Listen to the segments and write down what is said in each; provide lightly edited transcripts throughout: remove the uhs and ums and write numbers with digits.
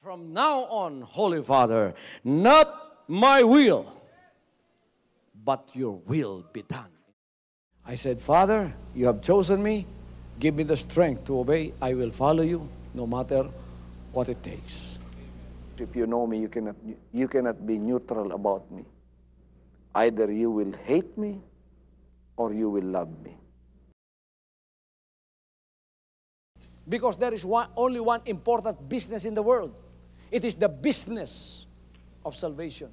From now on, Holy Father, not my will, but your will be done. I said, Father, you have chosen me. Give me the strength to obey. I will follow you no matter what it takes. If you know me, you cannot be neutral about me. Either you will hate me or you will love me. Because there is only one important business in the world. It is the business of salvation.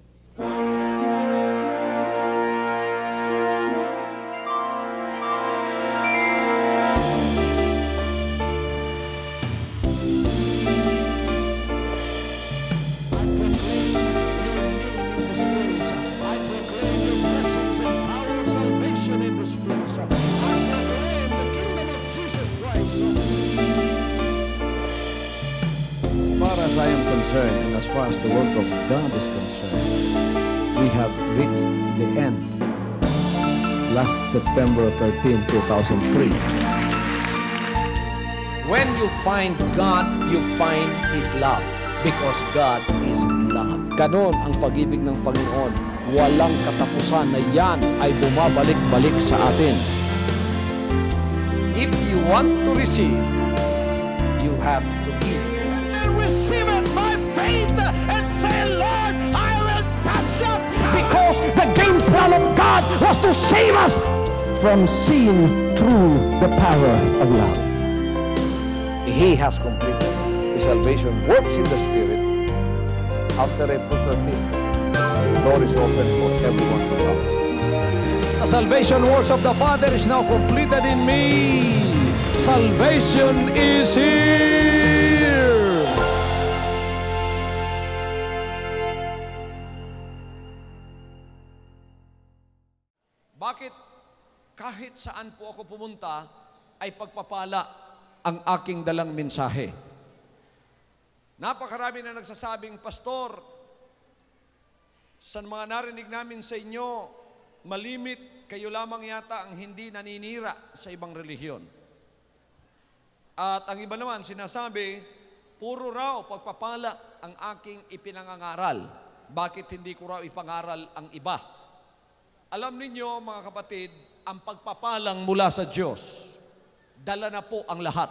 As I am concerned, and as far as the work of God is concerned, we have reached the end. Last September 13, 2003. When you find God, you find His love. Because God is love. Ganon ang pag-ibig ng Panginoon. Walang katapusan na yan ay bumabalik-balik sa atin. If you want to receive, you have to give. Receive it by faith and say, Lord, I will touch up. Because the game plan of God was to save us from seeing through the power of love. He has completed His salvation works in the Spirit. After April 13th, the door is open for everyone to come. The salvation works of the Father is now completed in me. Salvation is here. Bakit kahit saan po ako pumunta ay pagpapala ang aking dalang mensahe? Napakarami na nagsasabing, Pastor, sa mga narinig namin sa inyo, malimit, kayo lamang yata ang hindi naninira sa ibang relihiyon. At ang iba naman sinasabi, puro raw pagpapala ang aking ipinangangaral. Bakit hindi ko raw ipangaral ang iba? Alam ninyo, mga kapatid, ang pagpapalang mula sa Diyos, dala na po ang lahat.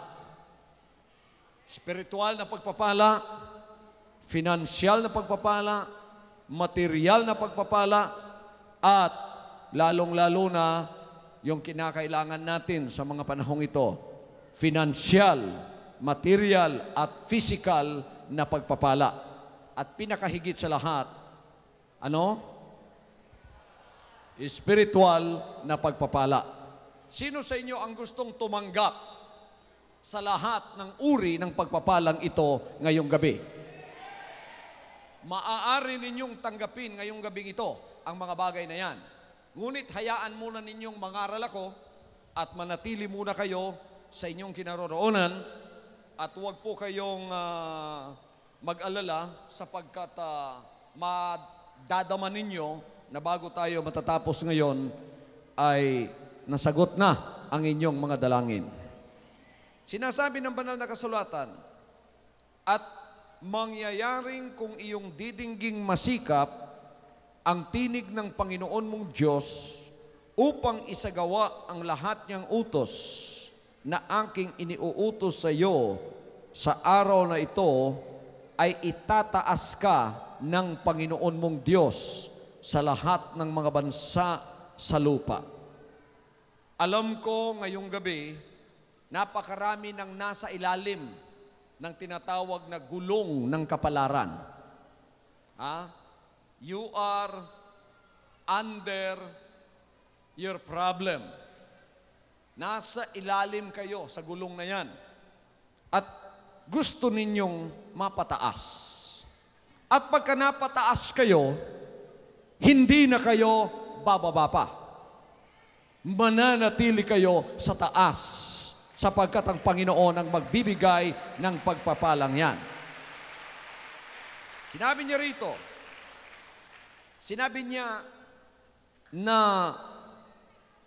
Spiritual na pagpapala, financial na pagpapala, material na pagpapala, at lalong-lalo na yung kinakailangan natin sa mga panahong ito, financial, material, at physical na pagpapala. At pinakahigit sa lahat, ano? Spiritual na pagpapala. Sino sa inyo ang gustong tumanggap sa lahat ng uri ng pagpapalang ito ngayong gabi? Maaari ninyong tanggapin ngayong gabing ito ang mga bagay na yan. Ngunit hayaan muna ninyong mangaral ako at manatili muna kayo sa inyong kinaroroonan at huwag po kayong mag-alala sapagkat madadama ninyo na bago tayo matatapos ngayon ay nasagot na ang inyong mga dalangin. Sinasabi ng banal na kasulatan, at mangyayaring kung iyong didingging masikap ang tinig ng Panginoon mong Diyos upang isagawa ang lahat niyang utos na aking iniuutos sa iyo sa araw na ito, ay itataas ka ng Panginoon mong Diyos sa lahat ng mga bansa sa lupa. Alam ko ngayong gabi, napakarami ng nasa ilalim ng tinatawag na gulong ng kapalaran. You are under your problem. Nasa ilalim kayo sa gulong na yan. At gusto ninyong mapataas. At pagka napataas kayo, hindi na kayo bababa pa. Mananatili kayo sa taas sapagkat ang Panginoon ang magbibigay ng pagpapalang yan. Sinabi niya rito, sinabi niya na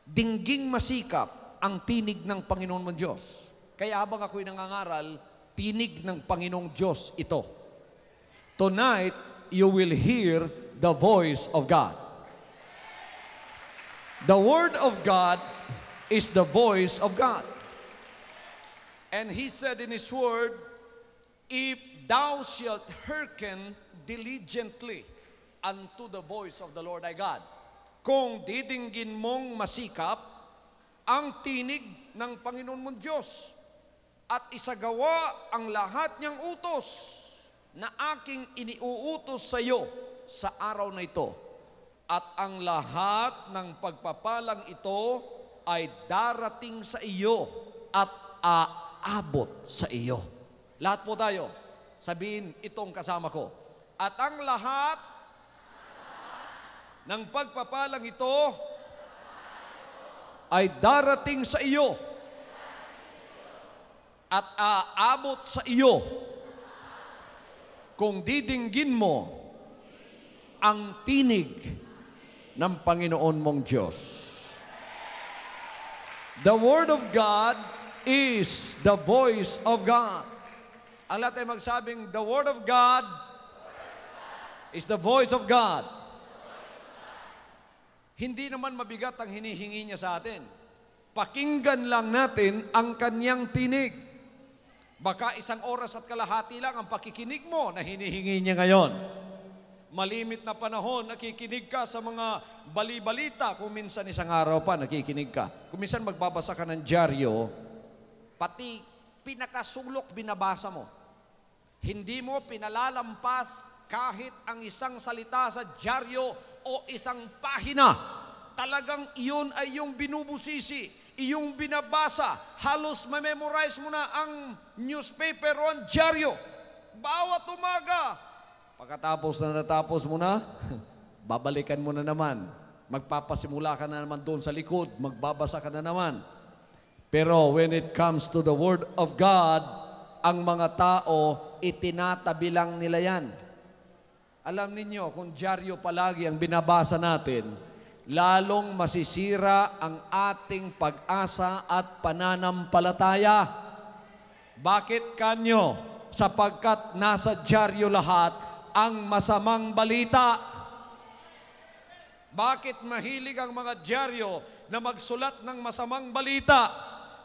dingging masikap ang tinig ng Panginoon mong Diyos. Kaya habang ako'y nangangaral, tinig ng Panginoong Diyos ito. Tonight, you will hear the voice of God. The Word of God is the voice of God. And He said in His Word, if thou shalt hearken diligently unto the voice of the Lord thy God, kung didinggin mong masikap ang tinig ng Panginoon mong Diyos at isagawa ang lahat niyang utos na aking iniuutos sa iyo sa araw na ito, at ang lahat ng pagpapalang ito ay darating sa iyo at aabot sa iyo. Lahat po tayo, sabihin itong kasama ko. At ang lahat ng pagpapalang ito ay darating sa iyo at aabot sa iyo kung didinggin mo ang tinig ng Panginoon mong Diyos. The Word of God is the voice of God. Ang lahat ay magsabing, the Word of God is the voice of God. Hindi naman mabigat ang hinihingi niya sa atin. Pakinggan lang natin ang kanyang tinig. Baka 1 oras at kalahati lang ang pakikinig mo na hinihingi niya ngayon. Malimit na panahon, nakikinig ka sa mga bali-balita. Kung minsan isang araw pa, nakikinig ka. Kung minsan magbabasa ka ng dyaryo, pati pinakasulok binabasa mo. Hindi mo pinalalampas kahit ang isang salita sa dyaryo o isang pahina. Talagang iyon ay yung binubusisi, iyong binabasa. Halos ma-memorize mo na ang newspaper o ang dyaryo. Bawat umaga. Pagkatapos na natapos mo na, babalikan mo na naman. Magpapasimula ka na naman doon sa likod, magbabasa ka na naman. Pero when it comes to the Word of God, ang mga tao, itinatabi lang nila yan. Alam ninyo, kung dyaryo palagi ang binabasa natin, lalong masisira ang ating pag-asa at pananampalataya. Bakit kanyo? Sapagkat nasa dyaryo lahat ang masamang balita. Bakit mahilig ang mga dyaryo na magsulat ng masamang balita?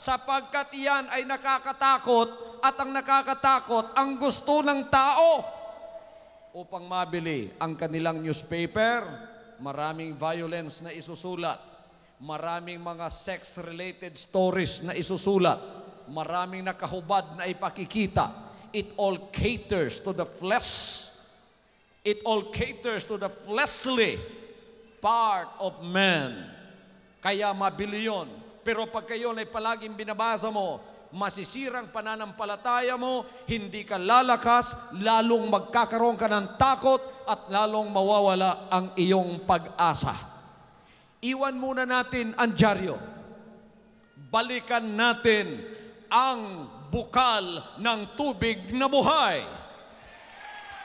Sapagkat iyan ay nakakatakot, at ang nakakatakot ang gusto ng tao. Upang mabili ang kanilang newspaper, maraming violence na isusulat, maraming mga sex-related stories na isusulat, maraming nakahubad na ipakikita. It all caters to the flesh. It all caters to the fleshly part of man. Kaya mabili yun. Pero pag kayo ay palaging binabasa mo, masisirang pananampalataya mo, hindi ka lalakas, lalong magkakaroon ka ng takot, at lalong mawawala ang iyong pag-asa. Iwan muna natin ang dyaryo. Balikan natin ang bukal ng tubig na buhay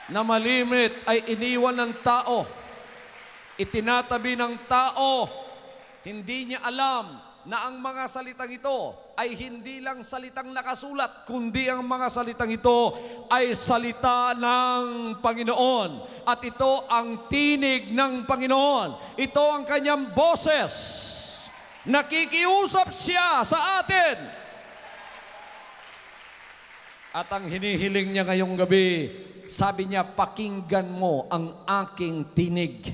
na malimit ay iniwan ng tao, itinatabi ng tao. Hindi niya alam na ang mga salitang ito ay hindi lang salitang nakasulat, kundi ang mga salitang ito ay salita ng Panginoon. At ito ang tinig ng Panginoon. Ito ang kanyang boses. Nakikiusap siya sa atin. At ang hinihiling niya ngayong gabi, sabi niya, pakinggan mo ang aking tinig.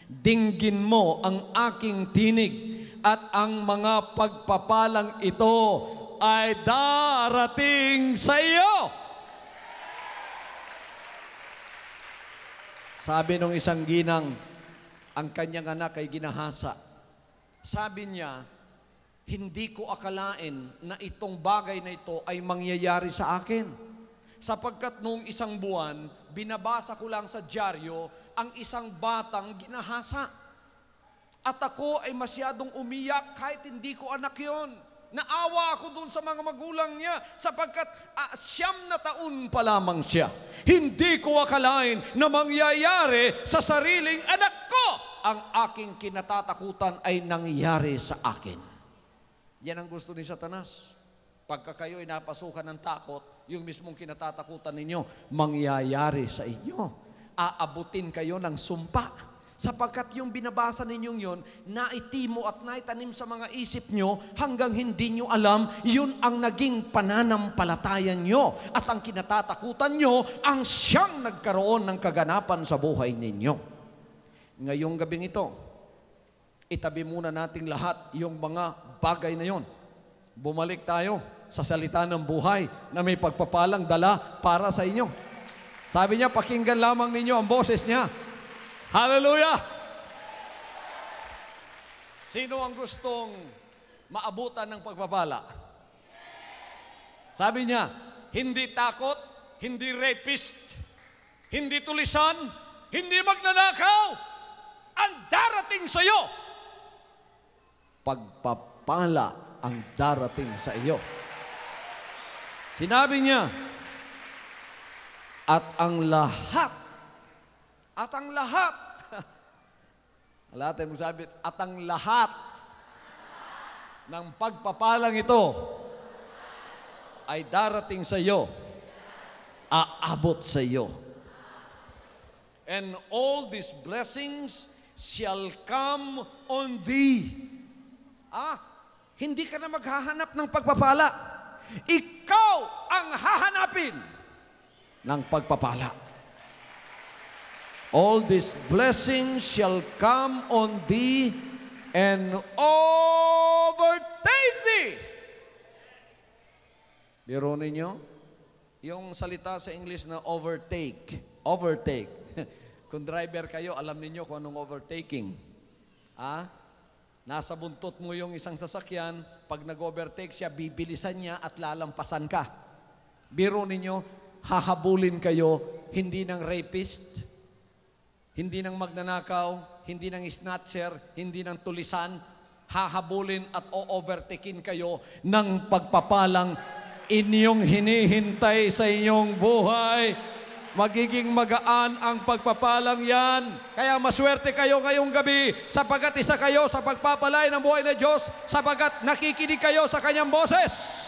Dinggin mo ang aking tinig. At ang mga pagpapalang ito ay darating sa iyo. Sabi nung isang ginang, ang kanyang anak ay ginahasa. Sabi niya, hindi ko akalain na itong bagay na ito ay mangyayari sa akin. Sapagkat noong isang buwan, binabasa ko lang sa dyaryo ang isang batang ginahasa. At ako ay masyadong umiyak kahit hindi ko anak yon. Naawa ako doon sa mga magulang niya sapagkat 9 na taon pa lamang siya. Hindi ko akalain na mangyayari sa sariling anak ko. Ang aking kinatatakutan ay nangyayari sa akin. Yan ang gusto ni Satanas. Pagka kayo ay napasukan ng takot, yung mismong kinatatakutan ninyo, mangyayari sa inyo. Aabutin kayo ng sumpa. Sapagkat yung binabasa ninyong yon, naitimo at naitanim sa mga isip nyo hanggang hindi nyo alam, yun ang naging pananampalatayan nyo. At ang kinatatakutan nyo, ang siyang nagkaroon ng kaganapan sa buhay ninyo. Ngayong gabing ito, itabi muna nating lahat yung mga bagay na yon. Bumalik tayo sa salita ng buhay na may pagpapalang dala para sa inyo. Sabi niya, pakinggan lamang ninyo ang boses niya. Hallelujah! Sino ang gustong maabutan ng pagpapala? Sabi niya, hindi takot, hindi rapist, hindi tulisan, hindi magnanakaw, ang darating sa iyo. Pagpapala ang darating sa iyo. Sinabi niya, at ang lahat, lahat ay magsabit, at ang lahat ng pagpapalang ito ay darating sa iyo, aabot sa iyo. And all these blessings shall come on thee. Hindi ka na maghahanap ng pagpapala. Ikaw ang hahanapin ng pagpapala. All these blessings shall come on thee and overtake thee. Biro ninyo, yung salita sa English na overtake. Overtake. Kung driver kayo, alam ninyo kung anong overtaking. Nasa buntot mo yung isang sasakyan, pag nag-overtake siya, bibilisan niya at lalampasan ka. Biro ninyo, hahabulin kayo, hindi ng rapist, hindi ng magnanakaw, hindi ng snatcher, hindi ng tulisan, hahabulin at o-overtakein kayo ng pagpapalang inyong hinihintay sa inyong buhay. Magiging magaan ang pagpapalang yan. Kaya maswerte kayo ngayong gabi sapagkat isa kayo sa pagpapalay ng buhay ng Diyos sapagkat nakikinig kayo sa Kanyang boses.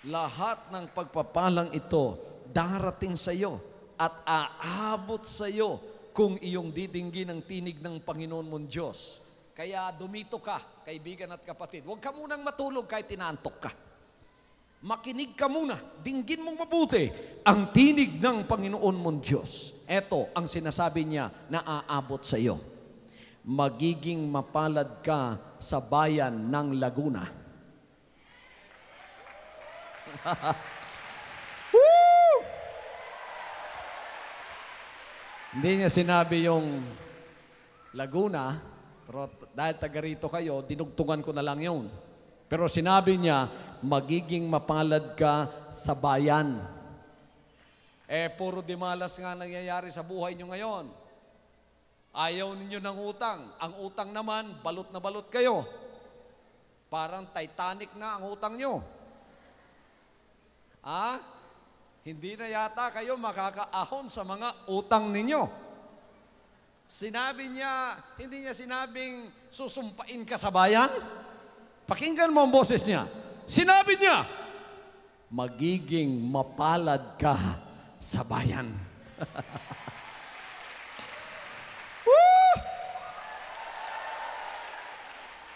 Lahat ng pagpapalang ito darating sa iyo at aabot sa iyo kung iyong didinggin ang tinig ng Panginoon mong Diyos. Kaya dumito ka, kaibigan at kapatid. Huwag ka munang matulog kahit tinaantok ka. Makinig ka muna, dinggin mong mabuti ang tinig ng Panginoon mong Diyos. Ito ang sinasabi niya na aabot sa iyo. Magiging mapalad ka sa bayan ng Laguna. Hindi niya sinabi yung Laguna, pero dahil taga rito kayo, dinugtungan ko na lang yun. Pero sinabi niya, magiging mapalad ka sa bayan. Puro dimalas nga nangyayari sa buhay niyo ngayon. Ayaw ninyo ng utang. Ang utang naman, balot na balot kayo. Parang Titanic na ang utang nyo. Hindi na yata kayo makakaahon sa mga utang ninyo. Sinabi niya, hindi niya sinabing susumpain ka sa bayan. Pakinggan mo ang boses niya. Sinabi niya, magiging mapalad ka sa bayan.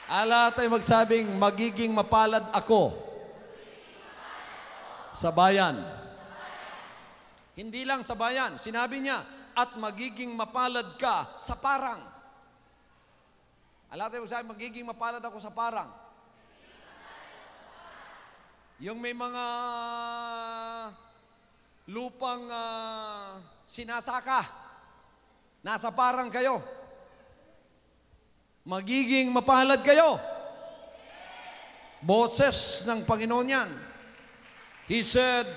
Ala tayo magsabing, magiging mapalad ako sa bayan. Hindi lang sa bayan. Sinabi niya, at magiging mapalad ka sa parang. Ala tayo magsabing, magiging mapalad ako sa parang. Yung may mga lupang sinasaka, nasa parang kayo. Magiging mapalad kayo. Boses ng Panginoon yan. He said,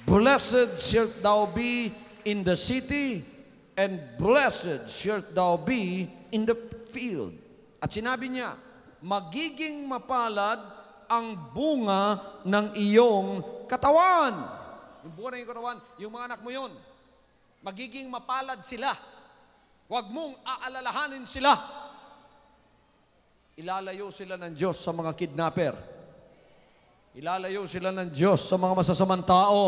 blessed shalt thou be in the city, and blessed shalt thou be in the field. At sinabi niya, magiging mapalad ang bunga ng iyong katawan. Yung bunga ng iyong katawan, yung mga anak mo yun. Magiging mapalad sila. Huwag mong aalalahanin sila. Ilalayo sila ng Diyos sa mga kidnapper. Ilalayo sila ng Diyos sa mga masasamang tao.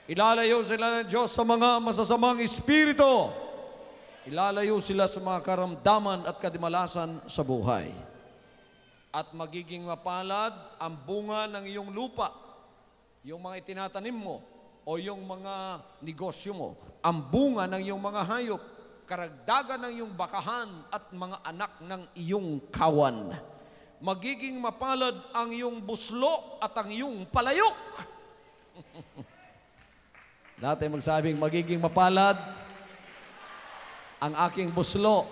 Ilalayo sila ng Diyos sa mga masasamang espiritu. Ilalayo sila sa mga karamdaman at kadimalasan sa buhay. At magiging mapalad ang bunga ng iyong lupa, yung mga itinatanim mo, o yung mga negosyo mo, ang bunga ng iyong mga hayop, karagdagan ng iyong bakahan at mga anak ng iyong kawan. Magiging mapalad ang iyong buslo at ang iyong palayok. Lahat ay magsabing, magiging mapalad ang aking buslo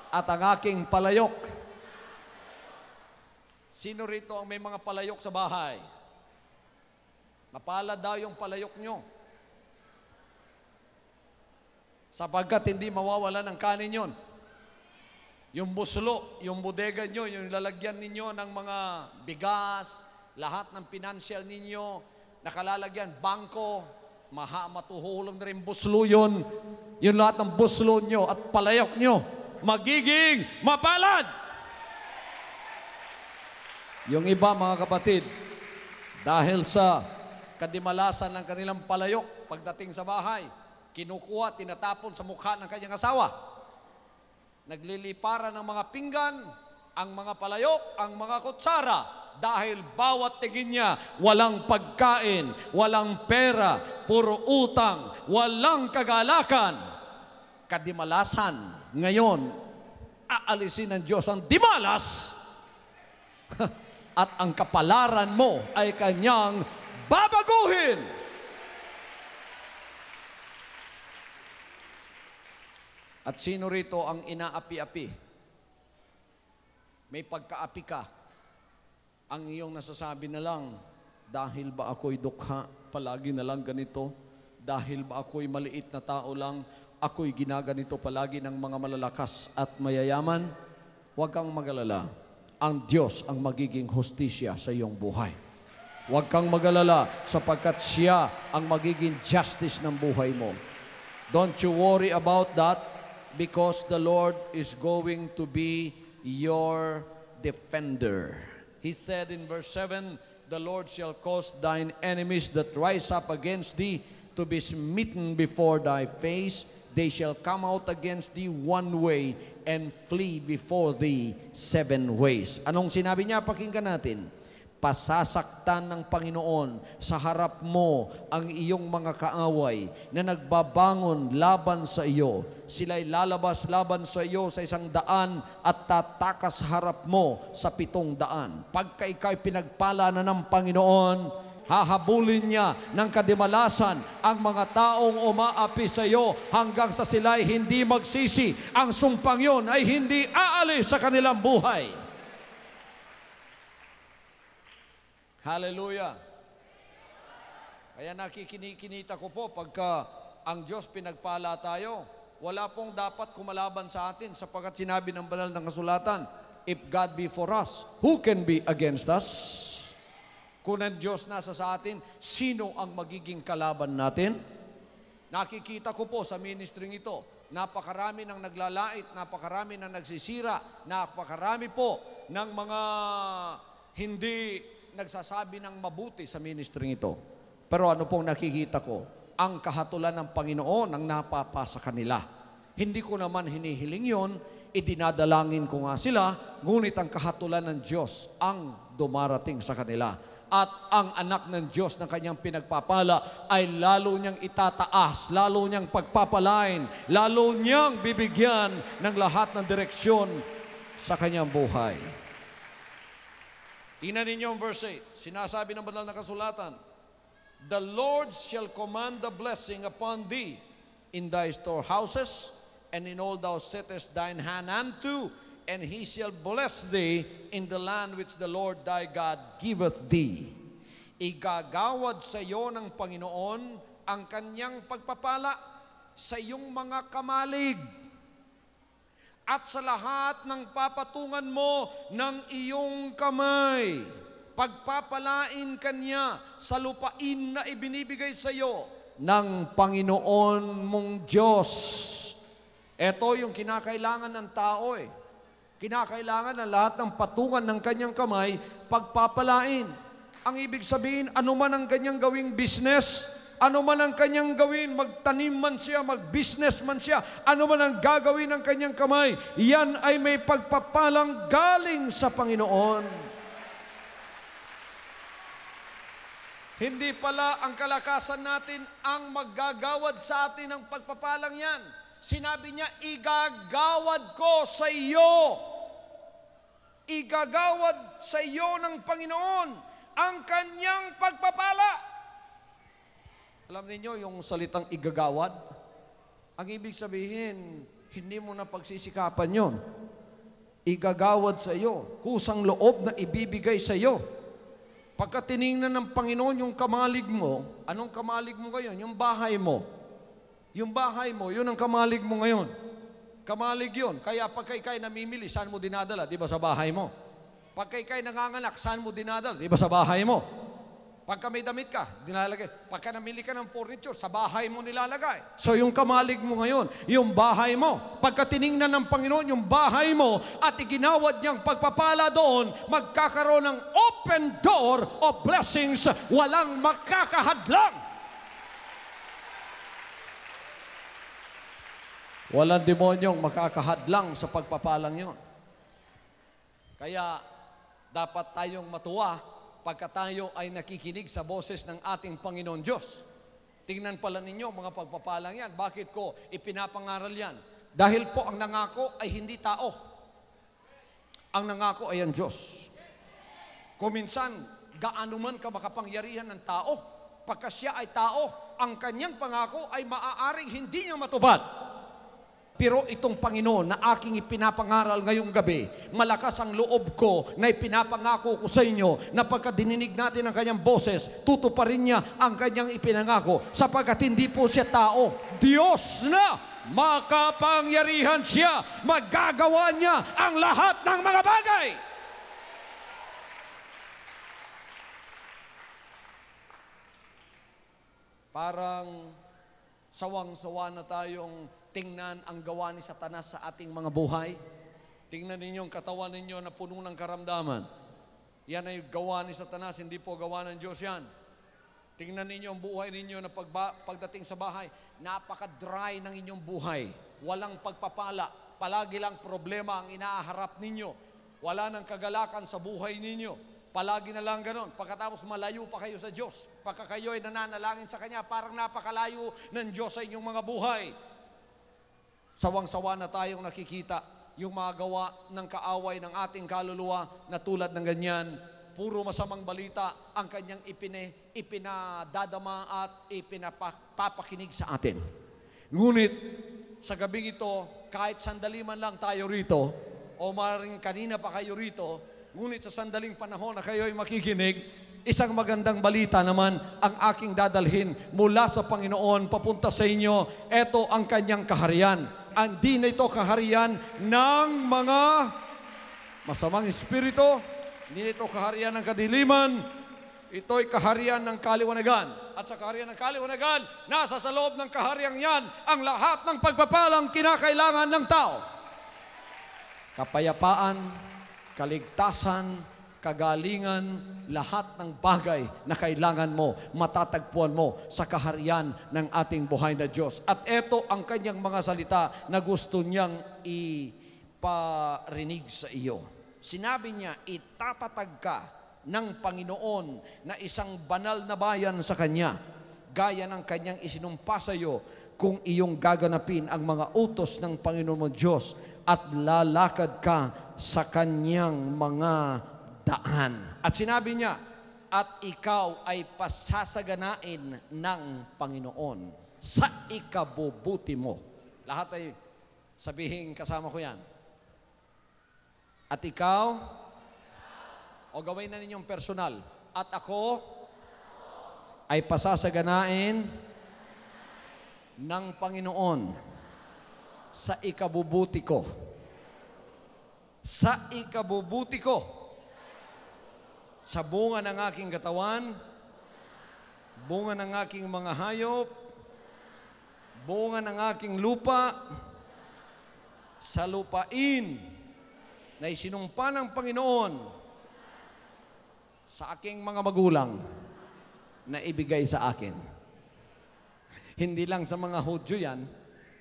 at ang aking palayok. Sino rito ang may mga palayok sa bahay? Mapalad daw yung palayok nyo. Sapagkat hindi mawawala ng kanin yon. Yung buslo, yung bodega nyo, yung lalagyan ninyo ng mga bigas, lahat ng financial ninyo, nakalalagyan, bangko, matuhulong na rin buslo yun. Yung lahat ng buslo nyo at palayok nyo, magiging mapalad. Yung iba, mga kapatid, dahil sa kadimalasan ng kanilang palayok, pagdating sa bahay, kinukuha, tinatapon sa mukha ng kanyang asawa. Nagliliparan ng mga pinggan, ang mga palayok, ang mga kutsara, dahil bawat tingin niya, walang pagkain, walang pera, puro utang, walang kagalakan. Kadimalasan. Ngayon, aalisin ng Diyos ang dimalas at ang kapalaran mo ay kanyang babaguhin. At sino rito ang inaapi-api? May pagkaapi ka. Ang iyong nasasabi na lang, dahil ba ako'y dukha, palagi na lang ganito? Dahil ba ako'y maliit na tao lang, ako'y ginaganito palagi ng mga malalakas at mayayaman? Huwag kang mag-alala. Ang Diyos ang magiging hustisya sa iyong buhay. Huwag kang mag-alala sapagkat siya ang magiging justice ng buhay mo. Don't you worry about that. Because the Lord is going to be your defender. He said in verse 7, the Lord shall cause thine enemies that rise up against thee to be smitten before thy face. They shall come out against thee one way and flee before thee 7 ways. Anong sinabi niya? Pakinggan natin. Pasasaktan ng Panginoon sa harap mo ang iyong mga kaaway na nagbabangon laban sa iyo. Sila'y lalabas laban sa iyo sa 100 at tatakas sa harap mo sa 700. Pagka ikaw'y pinagpala na ng Panginoon, hahabulin niya ng kadimalasan ang mga taong umaapi sa iyo hanggang sa sila'y hindi magsisi. Ang sumpang yon ay hindi aalis sa kanilang buhay. Hallelujah. Kaya nakikinita ko po pagka ang Diyos pinagpala tayo, wala pong dapat kumalaban sa atin sapagkat sinabi ng banal ng kasulatan, if God be for us, who can be against us? Kung ang Diyos nasa sa atin, sino ang magiging kalaban natin? Nakikita ko po sa ministering ito, napakarami ng naglalait, napakarami ng nagsisira, napakarami po ng mga hindi nagsasabi ng mabuti sa ministering ito. Pero ano pong nakikita ko? Ang kahatulan ng Panginoon ang napapasa kanila. Hindi ko naman hinihiling yon, idinadalangin ko nga sila, ngunit ang kahatulan ng Diyos ang dumarating sa kanila. At ang anak ng Diyos na kanyang pinagpapala ay lalo niyang itataas, lalo niyang pagpapalain, lalo niyang bibigyan ng lahat ng direksyon sa kanyang buhay. Tingnan ninyo ang verse 8. Sinasabi ng banal na kasulatan, the Lord shall command the blessing upon thee in thy storehouses, and in all thou settest thine hand unto, and He shall bless thee in the land which the Lord thy God giveth thee. Igagawad sa iyo ng Panginoon ang kanyang pagpapala sa iyong mga kamalig at sa lahat ng papatungan mo ng iyong kamay. Pagpapalain kanya sa lupain na ibinibigay sa iyo ng Panginoon mong Diyos. Ito yung kinakailangan ng tao Kinakailangan na lahat ng patungan ng kanyang kamay, pagpapalain. Ang ibig sabihin, ano man ang kanyang gawing business, ano man ang kanyang gawin, magtanim man siya, mag-business man siya, ano man ang gagawin ng kanyang kamay, yan ay may pagpapalang galing sa Panginoon. Hindi pala ang kalakasan natin ang maggagawad sa atin ng pagpapalang yan. Sinabi niya, igagawad ko sa iyo. Igagawad sa iyo ng Panginoon ang kanyang pagpapala. Alam niyo yung salitang igagawad? Ang ibig sabihin, hindi mo na pagsisikapan yon. Igagawad sa iyo. Kusang loob na ibibigay sa iyo. Pagka tiningnan ng Panginoon yung kamalig mo, anong kamalig mo ngayon? Yung bahay mo. Yung bahay mo, yun ang kamalig mo ngayon. Kamalig yun. Kaya pagka ikay namimili, saan mo dinadala? Di ba sa bahay mo? Pagka ikay nanganganak, saan mo dinadala? Di ba sa bahay mo? Pagka may damit ka, dinalagay. Pagka namili ka ng furniture, sa bahay mo nilalagay. So yung kamalig mo ngayon, yung bahay mo. Pagka tiningnan ng Panginoon yung bahay mo at iginawad niyang pagpapala doon, magkakaroon ng open door of blessings, walang makakahadlang. Walang demonyong makakahadlang sa pagpapalang yon. Kaya dapat tayong matuwa pagka tayo ay nakikinig sa boses ng ating Panginoon Diyos. Tingnan pala ninyo mga pagpapalang yan. Bakit ko ipinapangaral yan? Dahil po ang nangako ay hindi tao. Ang nangako ay ang Diyos. Kung minsan, gaano man ka makapangyarihan ng tao, pagka siya ay tao, ang kanyang pangako ay maaaring hindi niya matupad. Pero itong Panginoon na aking ipinapangaral ngayong gabi, malakas ang loob ko na ipinapangako ko sa inyo na pagka dininig natin ang kanyang boses, tutuparin niya ang kanyang ipinangako sapagkat hindi po siya tao. Diyos na makapangyarihan siya, magagawa niya ang lahat ng mga bagay. Parang sawang-sawa na tayong tingnan ang gawa ni Satanas sa ating mga buhay. Tingnan ninyo ang katawan ninyo na puno ng karamdaman. Yan ay gawa ni Satanas, hindi po gawa ng Diyos yan. Tingnan ninyo ang buhay ninyo na pagdating sa bahay, napaka-dry ng inyong buhay. Walang pagpapala. Palagi lang problema ang inaharap ninyo. Wala nang kagalakan sa buhay ninyo. Palagi na lang ganon. Pagkatapos malayo pa kayo sa Diyos. Pagka kayo ay nananalangin sa Kanya, parang napakalayo ng Diyos sa inyong mga buhay. Sawang-sawa na tayong nakikita yung mga gawa ng kaaway ng ating kaluluwa na tulad ng ganyan. Puro masamang balita ang kanyang ipinadadama at ipinapapakinig sa atin. Ngunit sa gabing ito, kahit sandali man lang tayo rito, o maring kanina pa kayo rito, ngunit sa sandaling panahon na kayo ay makikinig, isang magandang balita naman ang aking dadalhin mula sa Panginoon papunta sa inyo. Ito ang kanyang kaharian. Hindi na ito kaharian ng mga masamang espiritu, hindi na ito kaharian ng kadiliman, ito'y kaharian ng kaliwanagan. At sa kaharian ng kaliwanagan, nasa sa loob ng kaharian yan ang lahat ng pagpapalang kinakailangan ng tao. Kapayapaan, kaligtasan, kagalingan, lahat ng bagay na kailangan mo, matatagpuan mo sa kaharian ng ating buhay na Diyos. At ito ang kanyang mga salita na gusto niyang iparinig sa iyo. Sinabi niya, itatatag ka ng Panginoon na isang banal na bayan sa Kanya, gaya ng Kanyang isinumpa sa iyo kung iyong gaganapin ang mga utos ng Panginoon mo Diyos at lalakad ka sa Kanyang mga daan. At sinabi niya, at ikaw ay pasasaganain ng Panginoon sa ikabubuti mo. Lahat ay sabihin kasama ko yan. At ikaw, o gawin na ninyong personal, at ako ay pasasaganain ng Panginoon sa ikabubuti ko. Sa ikabubuti ko. Sa bunga ng aking katawan, bunga ng aking mga hayop, bunga ng aking lupa, sa lupain na isinumpa ng Panginoon sa aking mga magulang na ibigay sa akin. Hindi lang sa mga Hudyo yan,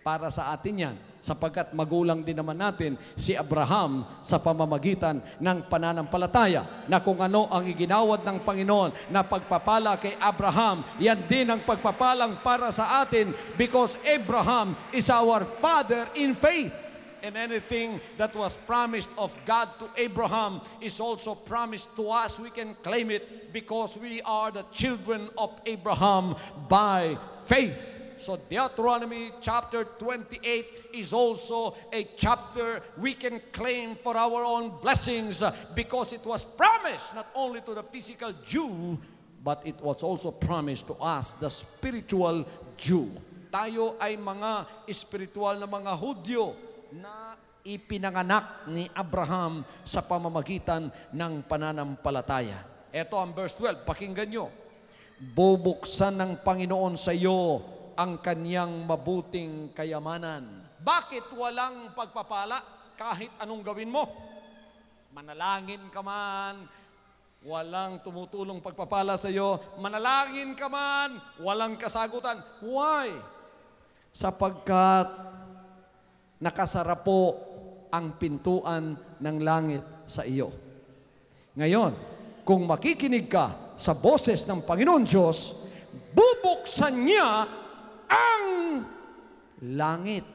para sa atin yan, sapagkat magulang din naman natin si Abraham sa pamamagitan ng pananampalataya na kung ano ang iginawad ng Panginoon na pagpapala kay Abraham, yan din ang pagpapalang para sa atin because Abraham is our father in faith. And anything that was promised of God to Abraham is also promised to us. We can claim it because we are the children of Abraham by faith. So Deuteronomy chapter 28 is also a chapter we can claim for our own blessings because it was promised not only to the physical Jew, but it was also promised to us, the spiritual Jew. Tayo ay mga espiritual na mga Hudyo na ipinanganak ni Abraham sa pamamagitan ng pananampalataya. Ito ang verse 12, pakinggan nyo. Bubuksan ng Panginoon sa iyo ang kanyang mabuting kayamanan. Bakit walang pagpapala kahit anong gawin mo? Manalangin ka man, walang tumutulong pagpapala sa iyo. Manalangin ka man, walang kasagutan. Why? Sapagkat nakasara po ang pintuan ng langit sa iyo. Ngayon, kung makikinig ka sa boses ng Panginoon Diyos, bubuksan niya ang langit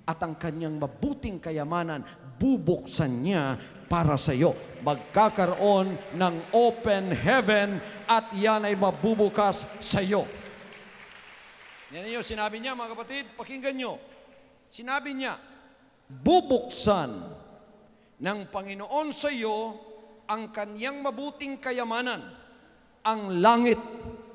at ang kanyang mabuting kayamanan, bubuksan niya para sa iyo. Magkakaroon ng open heaven at yan ay mabubukas sa iyo. Yan yung sinabi niya, mga kapatid, pakinggan nyo. Sinabi niya, bubuksan ng Panginoon sa iyo ang kanyang mabuting kayamanan, ang langit,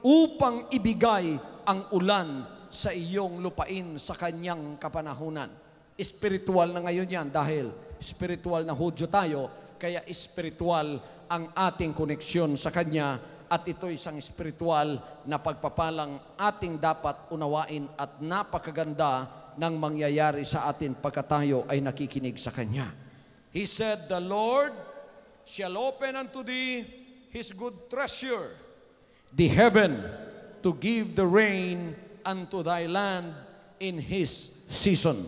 upang ibigay ang ulan sa iyong lupain sa kanyang kapanahunan. Espiritual na ngayon yan dahil spiritual na Hudyo tayo, kaya espiritual ang ating koneksyon sa Kanya at ito isang espiritual na pagpapalang ating dapat unawain at napakaganda ng mangyayari sa atin pagka tayo ay nakikinig sa Kanya. He said, the Lord shall open unto thee His good treasure, the heaven, to give the rain unto thy land in His season,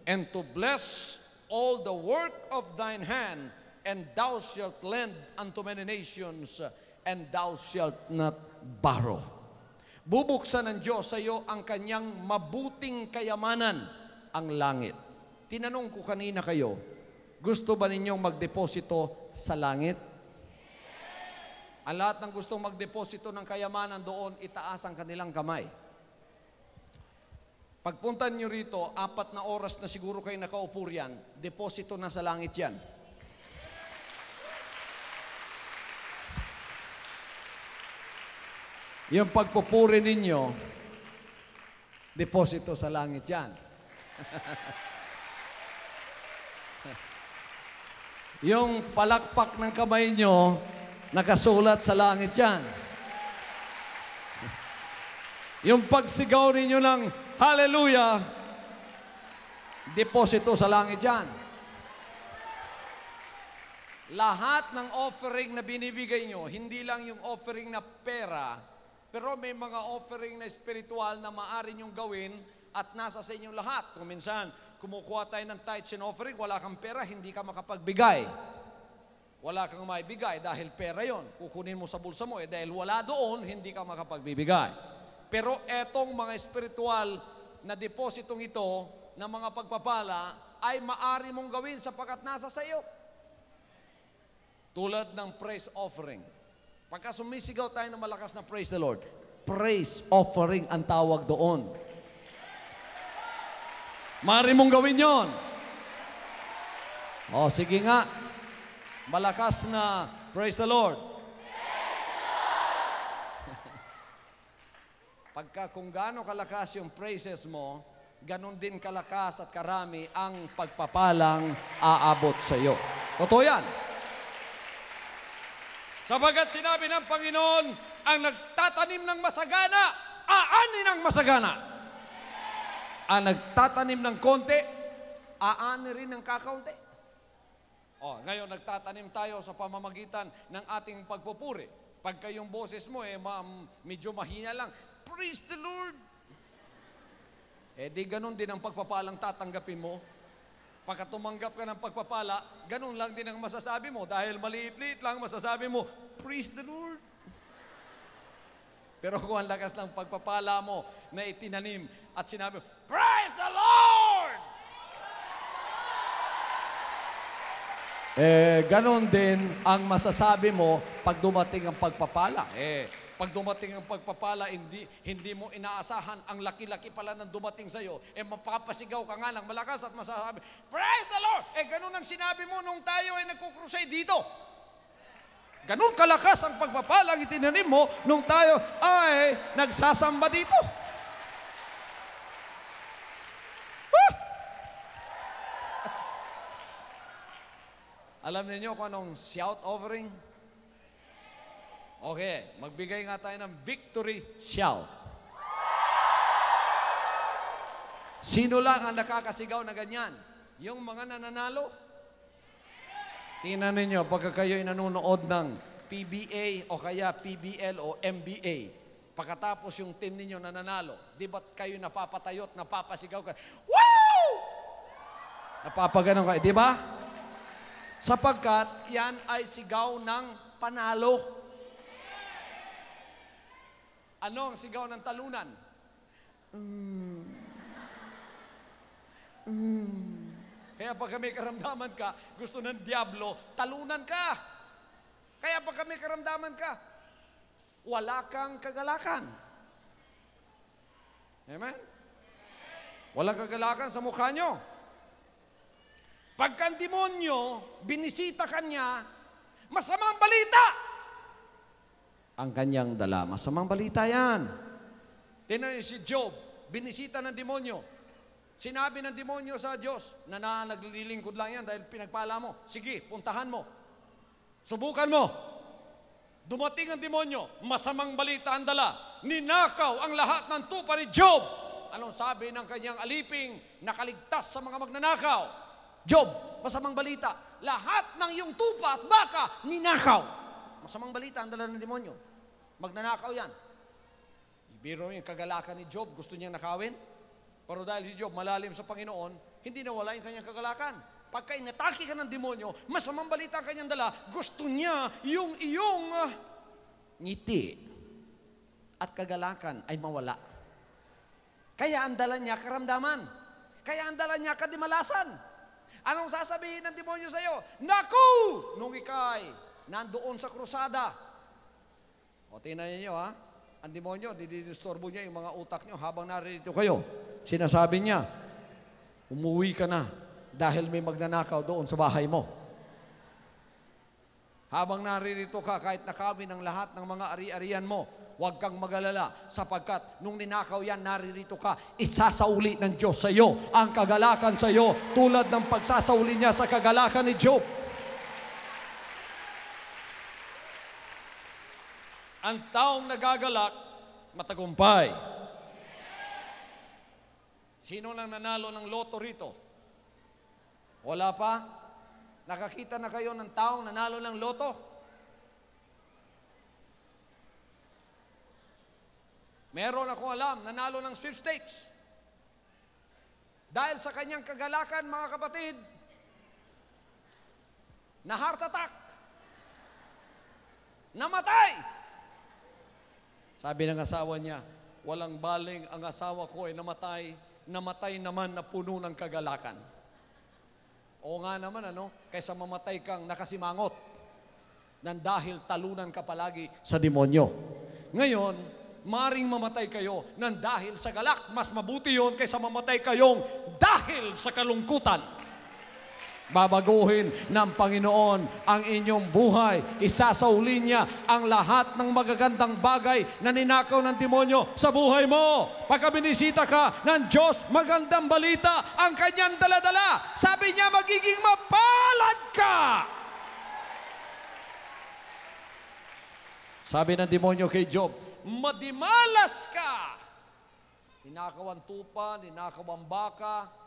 and to bless all the work of thine hand, and thou shalt lend unto many nations, and thou shalt not borrow. Bubuksan ng Diyos sa iyo ang kanyang mabuting kayamanan, ang langit. Tinanong ko kanina kayo, gusto ba ninyong magdeposito sa langit? Ang lahat ng gustong magdeposito ng kayamanan doon, itaas ang kanilang kamay. Pagpunta nyo rito, 4 na oras na siguro kayo nakaupo riyan, deposito na sa langit yan. Yung pagpupuri ninyo, deposito sa langit yan. Yung palakpak ng kamay nyo, nakasulat sa langit yan. Yung pagsigaw ninyo ng hallelujah, deposito sa langit yan. Lahat ng offering na binibigay nyo, hindi lang yung offering na pera, pero may mga offering na spiritual na maaari nyong gawin at nasa sa inyong lahat. Kung minsan, kumukuha tayo ng tithes and offering, wala kang pera, hindi ka makapagbigay. Wala kang maibigay dahil pera yon. Kukunin mo sa bulsa mo, dahil wala doon, hindi ka makapagbibigay. Pero etong mga spiritual na depositong ito, na mga pagpapala, ay maari mong gawin sapagkat nasa sa iyo. Tulad ng praise offering. Pagka sumisigaw tayo ng malakas na praise the Lord, praise offering ang tawag doon. Maari mong gawin yon. O, sige nga. Malakas na praise the Lord. Pagka kung gaano kalakas yung praises mo, ganon din kalakas at karami ang pagpapalang aabot sa iyo. Totoo yan. Sabagat sinabi ng Panginoon, ang nagtatanim ng masagana, aanin ang masagana. Ang nagtatanim ng konti, aani rin ng kakaunti. Ngayon nagtatanim tayo sa pamamagitan ng ating pagpupuri. Pagka yung boses mo medyo mahina lang, praise the Lord. Di ganun din ang pagpapalang tatanggapin mo. Pagka tumanggap ka ng pagpapala, ganun lang din ang masasabi mo. Dahil maliit-liit lang, masasabi mo, praise the Lord. Pero kung ang lakas ng pagpapala mo na itinanim at sinabi mo, praise the Lord! Ganon din ang masasabi mo pag dumating ang pagpapala. Pag dumating ang pagpapala, hindi mo inaasahan ang laki-laki pala ng dumating sa'yo, mapapasigaw ka nga lang malakas at masasabi, praise the Lord! Ganon ang sinabi mo nung tayo ay nagkukrusay dito. Ganon kalakas ang pagpapala ang itinanim mo nung tayo ay nagsasamba dito. Alam niyo kung anong shout offering? Okay, magbigay nga tayo ng victory shout. Sino lang ang nakakasigaw na ganyan? Yung mga nananalo? Tingnan ninyo, pagka kayo'y nanonood ng PBA o kaya PBL o MBA, pagkatapos yung team ninyo nananalo, di ba kayo napapatayot, napapasigaw ka? Woo! Napapaganon kayo, di ba? Sapagkat yan ay sigaw ng panalo. Ano ang sigaw ng talunan? Kaya pag may karamdaman ka, gusto ng diablo, talunan ka. Kaya pag may karamdaman ka, wala kang kagalakan. Amen? Walang kagalakan sa mukha nyo. Pagka ang demonyo, binisita kanya, masamang balita. Ang kanyang dala, masamang balita yan. Tingnan niyo si Job, binisita ng demonyo. Sinabi ng demonyo sa Diyos, na naglilingkod lang yan dahil pinagpala mo. Sige, puntahan mo. Subukan mo. Dumating ang demonyo, masamang balita ang dala. Ninakaw ang lahat ng tupa ni Job. Anong sabi ng kanyang aliping, nakaligtas sa mga magnanakaw? Job, masamang balita, lahat ng iyong tupa at baka, ninakaw. Masamang balita ang dala ng demonyo. Magnanakaw yan. Ibiro yung kagalakan ni Job, gusto niyang nakawin. Pero dahil si Job malalim sa Panginoon, hindi nawala yung kanyang kagalakan. Pagka inatake ka ng demonyo, masamang balita ang kanyang dala, gusto niya yung iyong ngiti at kagalakan ay mawala. Kaya ang dala niya karamdaman. Kaya ang dala niya kadimalasan. Anong sasabihin ng demonyo sa'yo? Naku! Nung ikay, nandoon sa krusada. O, tingnan niyo ha. Ang demonyo, didisturbo niya yung mga utak niyo habang naririto kayo. Sinasabi niya, umuwi ka na dahil may magnanakaw doon sa bahay mo. Habang naririto ka, kahit nakawin ang lahat ng mga ari-arian mo, huwag kang mag-alala sapagkat nung ninakaw yan, naririto ka, isasauli ng Diyos sa iyo ang kagalakan sa iyo tulad ng pagsasauli niya sa kagalakan ni Job. Ang taong nagagalak, matagumpay. Sino lang nanalo ng loto rito? Wala pa? Nakakita na kayo ng taong nanalo ng loto? Meron akong alam, nanalo ng sweepstakes. Dahil sa kanyang kagalakan, mga kapatid, na heart attack, namatay. Sabi ng asawa niya, walang baling ang asawa ko ay namatay naman na puno ng kagalakan. Oo nga naman, kaysa mamatay kang nakasimangot, nang dahil talunan ka palagi sa demonyo. Ngayon, maring mamatay kayo nang dahil sa galak. Mas mabuti yon kaysa mamatay kayong dahil sa kalungkutan. Babaguhin ng Panginoon ang inyong buhay. Isasauli niya ang lahat ng magagandang bagay na ninakaw ng demonyo sa buhay mo. Pagka binisita ka ng Diyos, magandang balita ang kanyang daladala. Sabi niya, magiging mapalad ka. Sabi ng demonyo kay Job, madimalas ka. Ninakaw ang tupa, ninakaw ang baka,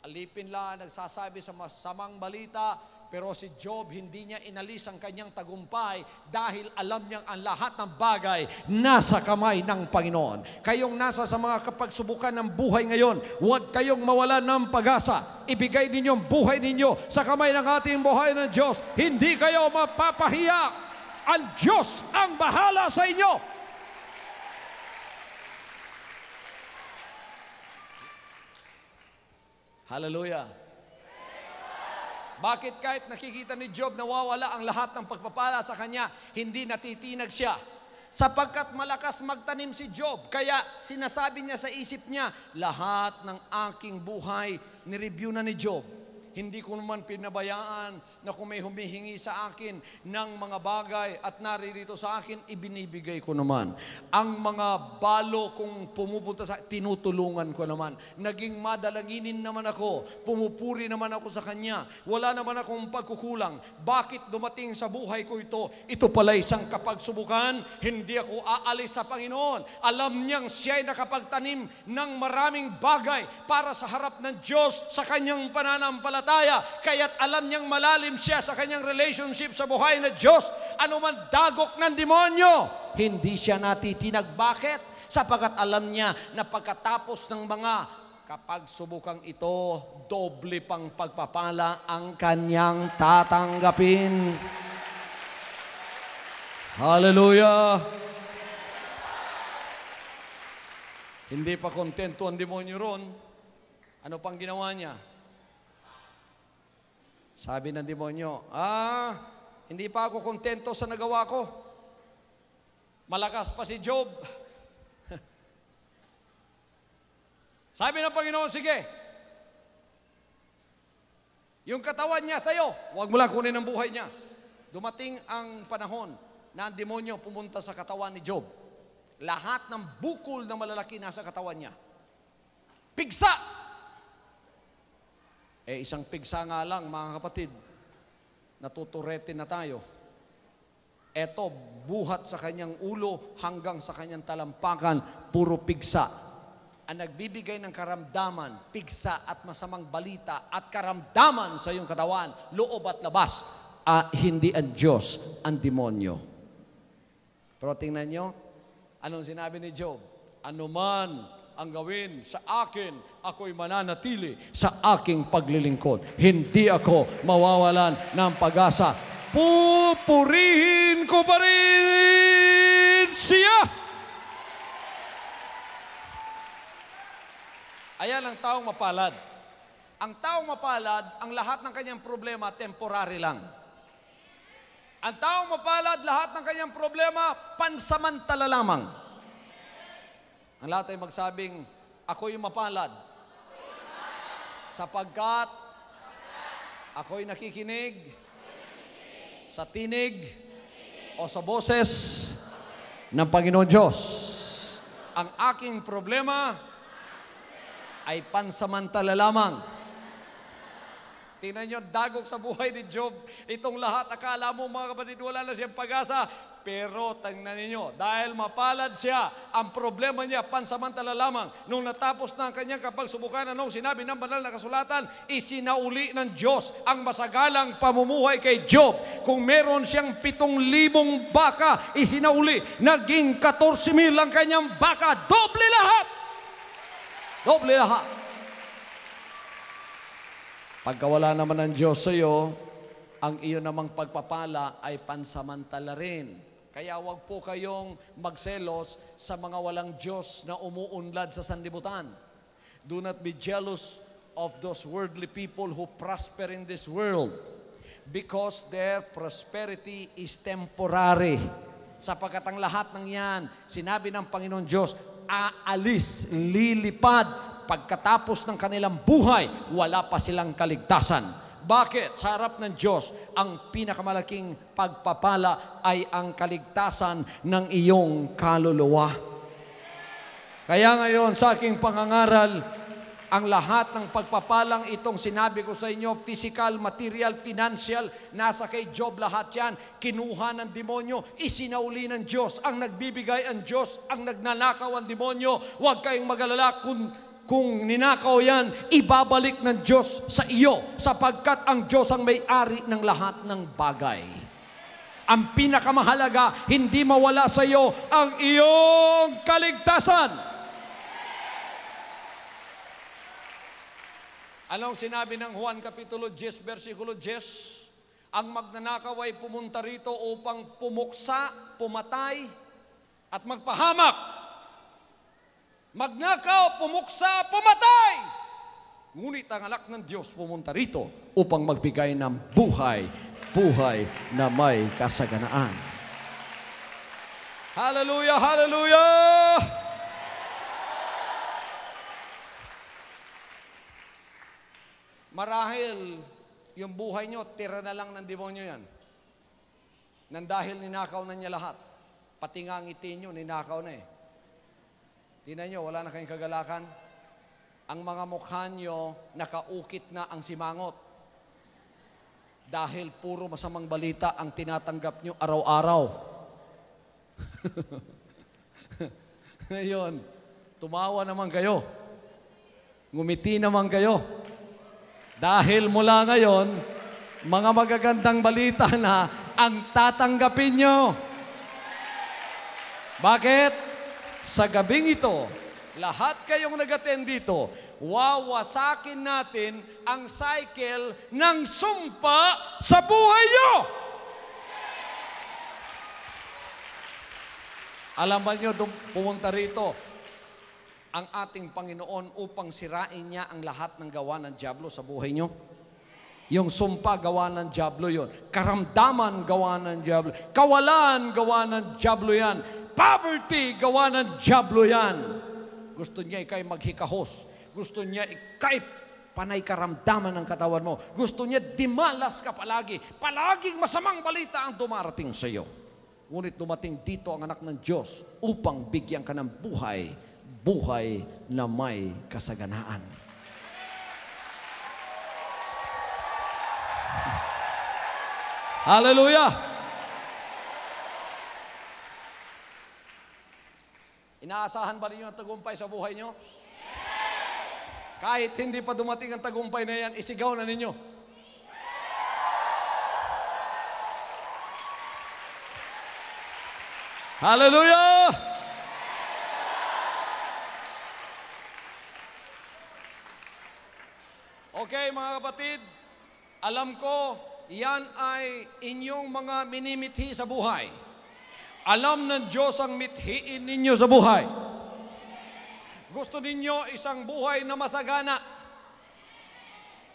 alipin lang nagsasabi sa masamang balita, Pero si Job, hindi niya inalis ang kanyang tagumpay dahil alam niyang ang lahat ng bagay nasa kamay ng Panginoon. Kayong nasa sa mga kapagsubukan ng buhay ngayon, huwag kayong mawala ng pag-asa. Ibigay ninyo ang buhay ninyo sa kamay ng ating buhay ng Diyos. Hindi kayo mapapahiya. Ang Diyos ang bahala sa inyo. Hallelujah. Bakit kahit nakikita ni Job nawawala ang lahat ng pagpapala sa kanya, hindi natitinag siya? Sapagkat malakas magtanim si Job, kaya sinasabi niya sa isip niya, lahat ng aking buhay, nireview na ni Job. Hindi ko naman pinabayaan na kung may humihingi sa akin ng mga bagay at naririto sa akin, ibinibigay ko naman. Ang mga balo kung pumupunta sa tinutulungan ko naman. Naging madalanginin naman ako, pumupuri naman ako sa Kanya. Wala naman akong pagkukulang. Bakit dumating sa buhay ko ito? Ito pala isang kapagsubukan, hindi ako aalis sa Panginoon. Alam niyang siya'y nakapagtanim ng maraming bagay para sa harap ng Diyos sa Kanyang pananampalataya. Kaya't alam niyang malalim siya sa kanyang relationship sa buhay na Diyos. Ano man dagok ng demonyo, hindi siya natitinag. Bakit? Sapagkat alam niya na pagkatapos ng mga kapagsubukang ito, doble pang pagpapala ang kanyang tatanggapin. Hallelujah! Hindi pa kontento ang demonyo ron. Ano pang ginawa niya? Sabi ng demonyo, hindi pa ako kontento sa nagawa ko. Malakas pa si Job. Sabi ng Panginoon, sige, yung katawan niya sa'yo, huwag mo lang kunin ang buhay niya. Dumating ang panahon na ang demonyo pumunta sa katawan ni Job. Lahat ng bukol na malalaki nasa katawan niya. Pigsa! Isang pigsa nga lang, mga kapatid, natuturetin na tayo. Eto, buhat sa kanyang ulo hanggang sa kanyang talampakan, puro pigsa. Ang nagbibigay ng karamdaman, pigsa at masamang balita at karamdaman sa iyong katawan, loob at labas, hindi ang Diyos, ang demonyo. Pero tingnan nyo, anong sinabi ni Job? Anuman ang gawin sa akin, ako'y mananatili sa aking paglilingkod. Hindi ako mawawalan ng pag-asa. Pupurihin ko pa rin siya. Ayan ang taong mapalad. Ang taong mapalad, ang lahat ng kanyang problema, temporary lang. Ang taong mapalad, lahat ng kanyang problema, pansamantala lamang. Ang lahat ay magsabing, ako'y mapalad. Sapagkat ako'y nakikinig sa tinig o sa boses ng Panginoon Diyos. Ang aking problema ay pansamantala lamang. Tingnan nyo, dagok sa buhay ni Job. Itong lahat, akala mo mga kapatid, wala na siyang pag-asa. Pero tingnan ninyo, dahil mapalad siya, ang problema niya pansamantala lamang. Nung natapos na ang kanyang kapagsubukan, anong sinabi ng banal na kasulatan? Isinauli ng Diyos ang masagalang pamumuhay kay Job. Kung meron siyang 7,000 baka, isinauli, naging 14,000 ang kanyang baka. Doble lahat! Doble lahat. Pagka wala naman ng Diyos sa iyo, ang iyo namang pagpapala ay pansamantala rin. Kaya wag po kayong magselos sa mga walang Diyos na umuunlad sa sanlibutan. Do not be jealous of those worldly people who prosper in this world, because their prosperity is temporary. Sapagkat ang lahat ng yan, sinabi ng Panginoon Diyos, aalis, lilipad. Pagkatapos ng kanilang buhay, wala pa silang kaligtasan. Bakit? Sa harap ng Diyos, ang pinakamalaking pagpapala ay ang kaligtasan ng iyong kaluluwa. Kaya ngayon, sa aking pangangaral, ang lahat ng pagpapalang itong sinabi ko sa inyo, physical, material, financial, nasa kay Job lahat yan, kinuha ng demonyo, isinauli ng Diyos, ang nagbibigay ang Diyos, ang nagnanakaw ang demonyo. Huwag kayong mag-alala kung Kung ninakaw yan, ibabalik ng Diyos sa iyo sapagkat ang Diyos ang may-ari ng lahat ng bagay. Ang pinakamahalaga, hindi mawala sa iyo ang iyong kaligtasan. Anong sinabi ng Juan Kapitulo 10, versikulo 10? Ang magnanakaw ay pumunta rito upang pumuksa, pumatay, at magpahamak. Magnakaw, pumuksa, pumatay! Ngunit ang anak ng Diyos pumunta rito upang magbigay ng buhay, buhay na may kasaganaan. Hallelujah, hallelujah! Marahil, yung buhay nyo, tira na lang ng demonyo yan. Nang dahil ninakaw na niya lahat. Pati nga ngiti nyo, ninakaw na eh. Tingnan nyo, wala na kayong kagalakan. Ang mga mukha nyo, nakaukit na ang simangot. Dahil puro masamang balita ang tinatanggap nyo araw-araw. Ngayon, tumawa naman kayo. Ngumiti naman kayo. Dahil mula ngayon, mga magagandang balita na ang tatanggapin nyo. Bakit? Sa gabing ito, lahat kayong nag-attend dito, wawasakin natin ang cycle ng sumpa sa buhay nyo. Alam ba nyo, pumunta rito ang ating Panginoon upang sirain niya ang lahat ng gawa ng dyablo sa buhay nyo? Yung sumpa, gawa ng dyablo yun. Karamdaman, gawa ng dyablo. Kawalan, gawa ng dyablo yan. Poverty, gawa ng dyablo yan. Gusto niya ikay maghikahos. Gusto niya ikay panay karamdaman ng katawan mo. Gusto niya dimalas ka palagi. Palaging masamang balita ang dumarating sa iyo. Ngunit dumating dito ang anak ng Diyos upang bigyan ka ng buhay, buhay na may kasaganaan. Hallelujah! Inaasahan ba ninyo ang tagumpay sa buhay nyo? Kahit hindi pa dumating ang tagumpay na yan, isigaw na ninyo. Hallelujah! Okay, mga kapatid, alam ko, yan ay inyong mga minimithi sa buhay. Alam ng Diyos ang mithiin ninyo sa buhay. Gusto ninyo isang buhay na masagana.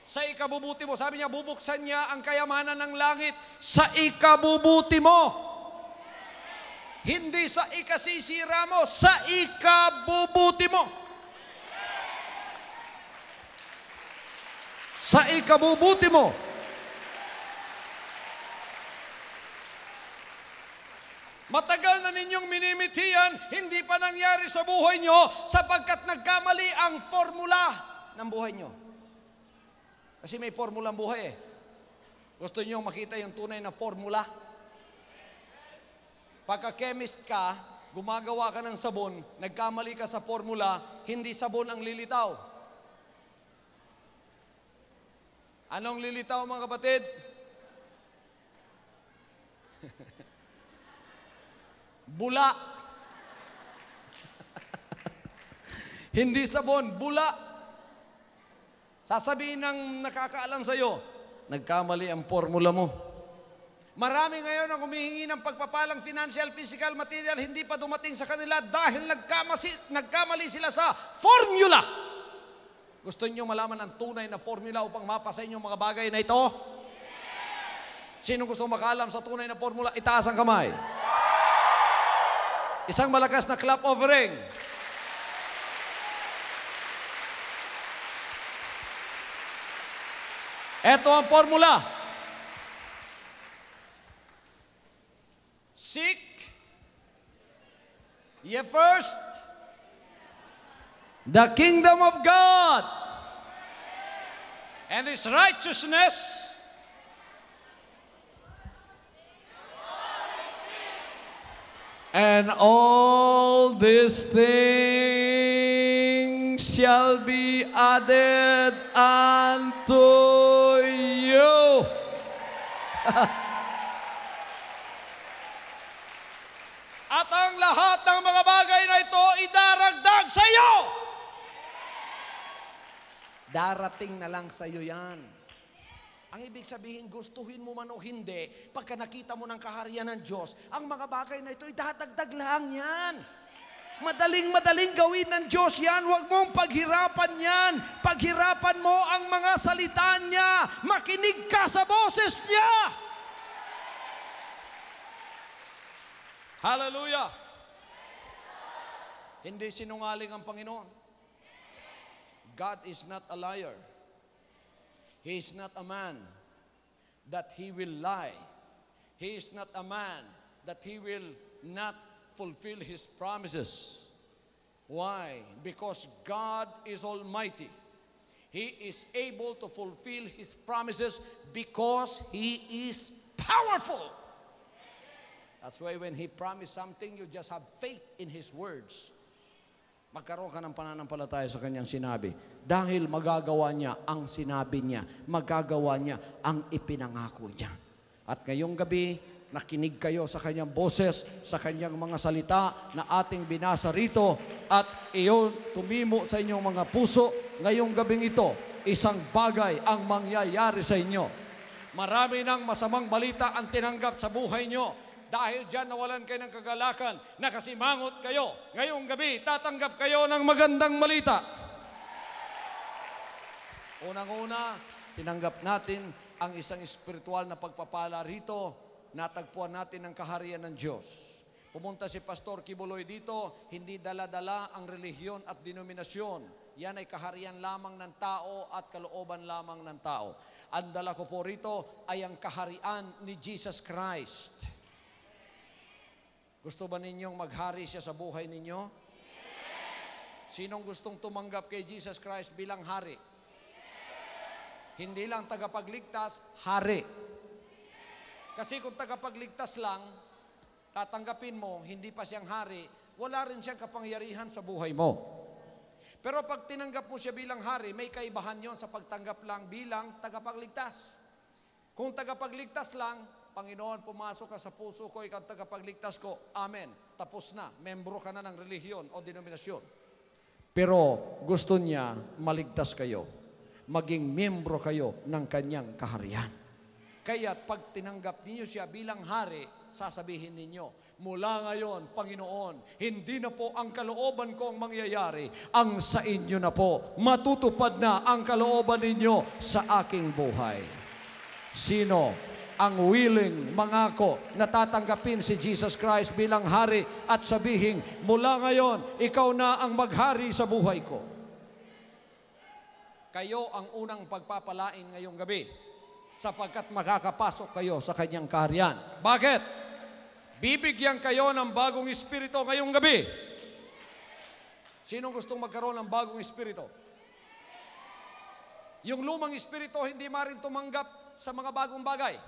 Sa ikabubuti mo, sabi niya, bubuksan niya ang kayamanan ng langit sa ikabubuti mo. Hindi sa ikasisira mo, sa ikabubuti mo. Sa ikabubuti mo. Matagal na ninyong minimitihan, hindi pa nangyari sa buhay nyo sapagkat nagkamali ang formula ng buhay nyo. Kasi may formula ang buhay eh. Gusto nyo makita yung tunay na formula? Pagka-chemist ka, gumagawa ka ng sabon, nagkamali ka sa formula, hindi sabon ang lilitaw. Anong lilitaw mga kapatid? Bula. Hindi sabon, bula. Sasabihin ng nakakaalam sa iyo, nagkamali ang formula mo. Marami ngayon ang humihingi ng pagpapalang financial, physical, material, hindi pa dumating sa kanila dahil nagkamali sila sa formula. Gusto niyo malaman ang tunay na formula upang mapasa inyong mga bagay na ito? Sino gusto makaalam sa tunay na formula? Itaas ang kamay. Isang malakas na clap offering. Ito ang formula. Seek ye first the kingdom of God and His righteousness, and all these things shall be added unto you. At ang lahat ng mga bagay na ito idaragdag sa iyo. Darating na lang sa iyo yan. Ang ibig sabihin, gustuhin mo man o hindi, pagka nakita mo ng kaharian ng Diyos, ang mga bagay na ito idadagdag lang yan. Madaling gawin ng Diyos yan. Huwag mong paghirapan yan. Paghirapan mo ang mga salita niya. Makinig ka sa boses niya. Hallelujah! Hindi sinungaling ang Panginoon. God is not a liar. He is not a man that He will lie. He is not a man that He will not fulfill His promises. Why? Because God is almighty. He is able to fulfill His promises because He is powerful. That's why when He promised something, you just have faith in His words. Magkaroon ka ng pananampalataya sa Kanyang sinabi. Dahil magagawa niya ang sinabi niya. Magagawa niya ang ipinangako niya. At ngayong gabi, nakinig kayo sa Kanyang boses, sa Kanyang mga salita na ating binasa rito, at iyon tumimo sa inyong mga puso. Ngayong gabing ito, isang bagay ang mangyayari sa inyo. Marami ng masamang balita ang tinanggap sa buhay nyo. Dahil dyan nawalan kayo ng kagalakan, nakasimangot kayo. Ngayong gabi, tatanggap kayo ng magandang balita. Unang-una, tinanggap natin ang isang espiritual na pagpapala rito. Natagpuan natin ang kaharian ng Diyos. Pumunta si Pastor Kibuloy dito, hindi dala-dala ang relihiyon at denominasyon. Yan ay kaharian lamang ng tao at kalooban lamang ng tao. Ang dala ko po rito ay ang kaharian ni Jesus Christ. Gusto ba ninyong maghari siya sa buhay ninyo? Sinong gustong tumanggap kay Jesus Christ bilang hari? Hindi lang tagapagligtas, hari. Kasi kung tagapagligtas lang, tatanggapin mo, hindi pa siyang hari, wala rin siyang kapangyarihan sa buhay mo. Pero pag tinanggap mo siya bilang hari, may kaibahan yon sa pagtanggap lang bilang tagapagligtas. Kung tagapagligtas lang, Panginoon, pumasok ka sa puso ko, ikaw tagapagligtas ko. Amen. Tapos na. Membro ka na ng relihiyon o denominasyon. Pero gusto niya maligtas kayo. Maging membro kayo ng kanyang kaharian. Kaya pag tinanggap ninyo siya bilang hari, sasabihin ninyo, mula ngayon, Panginoon, hindi na po ang kalooban ko ang mangyayari. Ang sa inyo na po. Matutupad na ang kalooban ninyo sa aking buhay. Sino ang willing mangako na tatanggapin si Jesus Christ bilang hari at sabihin, mula ngayon, ikaw na ang maghari sa buhay ko? Kayo ang unang pagpapalain ngayong gabi sapagkat makakapasok kayo sa kanyang kaharian. Bakit? Bibigyan kayo ng bagong espiritu ngayong gabi. Sinong gustong magkaroon ng bagong espiritu? Yung lumang espiritu hindi maaaring tumanggap sa mga bagong bagay.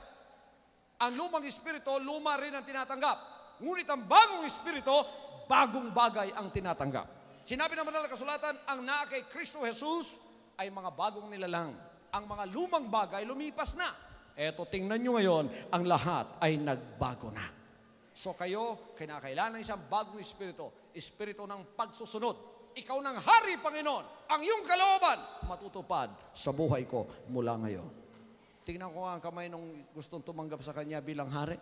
Ang lumang espiritu, luma rin ang tinatanggap. Ngunit ang bagong espiritu, bagong bagay ang tinatanggap. Sinabi ng Banal na Kasulatan, ang naa kay Kristo Jesus ay mga bagong nilalang. Ang mga lumang bagay, lumipas na. Eto, tingnan nyo ngayon, ang lahat ay nagbago na. So kayo, kinakailangan ng isang bagong espiritu, espiritu ng pagsusunod. Ikaw ng hari, Panginoon, ang iyong kalooban, matutupad sa buhay ko mula ngayon. Tingnan ko ang kamay nung gustong tumanggap sa Kanya bilang hari.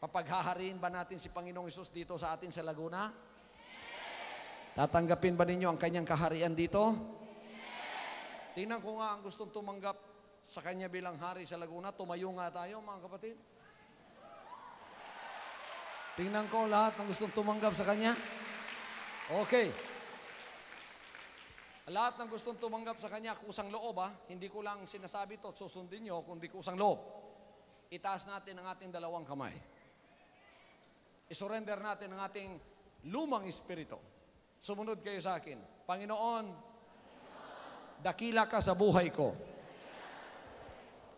Papaghahariin ba natin si Panginoong Hesus dito sa atin sa Laguna? Tatanggapin ba ninyo ang Kanyang kaharian dito? Tingnan ko nga ang gustong tumanggap sa Kanya bilang hari sa Laguna. Tumayo nga tayo, mga kapatid. Tingnan ko lahat ng gustong tumanggap sa Kanya. Okay. Lahat ng gustong tumanggap sa Kanya, kusang loob Hindi ko lang sinasabi ito, susundin nyo, kundi kusang loob. Itaas natin ang ating dalawang kamay. Isurrender natin ang ating lumang espiritu. Sumunod kayo sa akin. Panginoon, dakila ka sa buhay ko.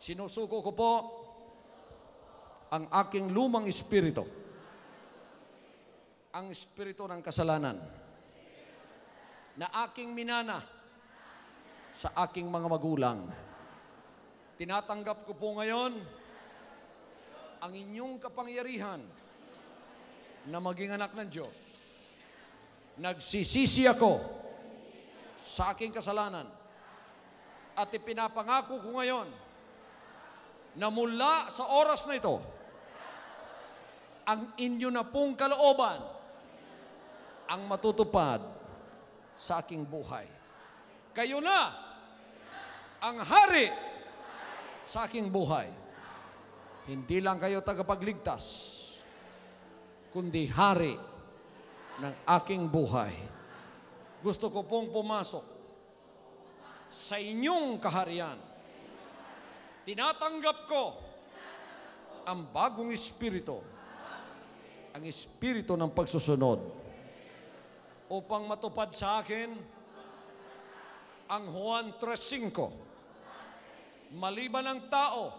Sinusuko ko po ang aking lumang espiritu. Ang espiritu ng kasalanan na aking minana sa aking mga magulang. Tinatanggap ko po ngayon ang inyong kapangyarihan na maging anak ng Diyos. Nagsisisi ako sa aking kasalanan at ipinapangako ko ngayon na mula sa oras na ito, ang inyo na pong kalooban ang matutupad sa aking buhay. Kayo na ang hari sa aking buhay. Hindi lang kayo tagapagligtas, kundi hari ng aking buhay. Gusto ko pong pumasok sa inyong kaharian. Tinatanggap ko ang bagong espiritu, ang espiritu ng pagsusunod, upang matupad sa akin ang Juan 3:5. Maliban ang tao,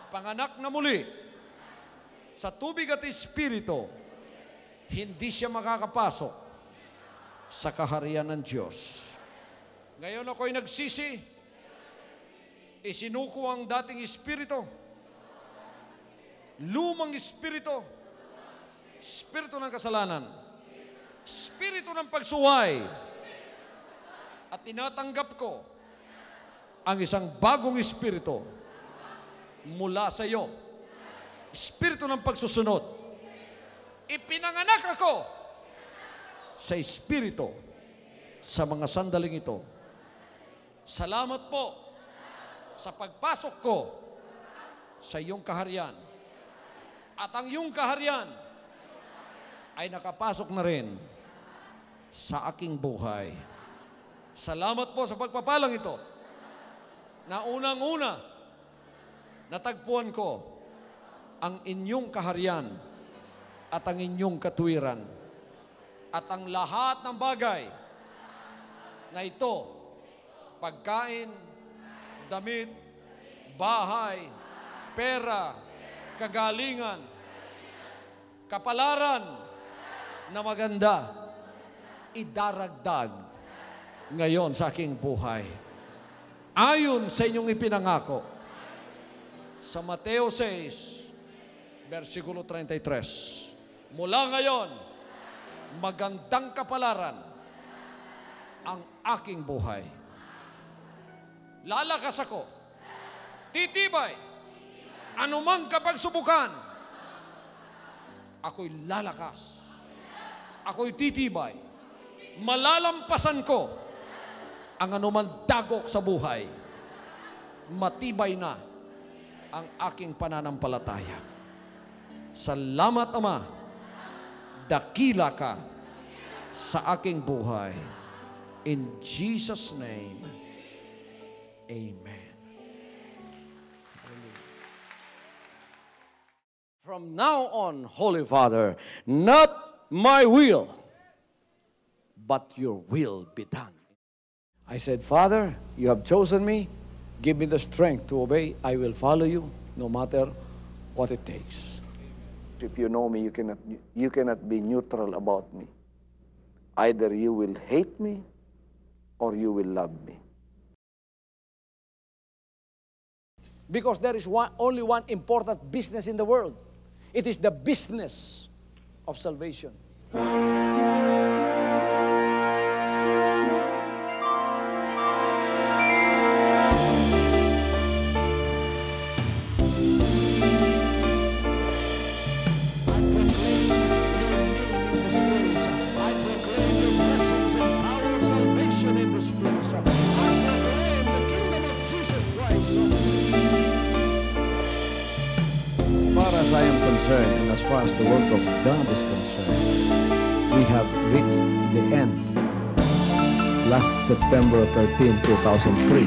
panganak na muli sa tubig at espiritu, hindi siya makakapasok sa kaharian ng Diyos. Ngayon ako'y nagsisi, isinuko ang dating espiritu, lumang espiritu, espiritu ng kasalanan, espiritu ng pagsuway, at tinatanggap ko ang isang bagong espiritu mula sa iyo, espiritu ng pagsusunod. Ipinanganak ako sa espiritu sa mga sandaling ito. Salamat po sa pagpasok ko sa iyong kaharian. At ang iyong kaharian ay nakapasok na rin sa aking buhay. Salamat po sa pagpapalang ito na unang-una natagpuan ko ang inyong kaharian at ang inyong katuwiran at ang lahat ng bagay na ito, pagkain, damit, bahay, pera, kagalingan, kapalaran na maganda, idaragdag ngayon sa aking buhay. Ayon sa inyong ipinangako sa Mateo 6, versikulo 33. Mula ngayon, magandang kapalaran ang aking buhay. Lalakas ako, titibay, anumang kapagsubukan, ako'y lalakas, ako'y titibay, malalampasan ko ang anumang dagok sa buhay. Matibay na ang aking pananampalataya. Salamat, Ama, dakila ka sa aking buhay. In Jesus' name, amen. From now on, Holy Father, not my will, but your will be done. I said, Father, you have chosen me. Give me the strength to obey. I will follow you no matter what it takes. If you know me, you cannot be neutral about me. Either you will hate me or you will love me. Because there is only one important business in the world. It is the business of salvation. I am concerned, and as far as the work of God is concerned, we have reached the end. Last September 13, 2003.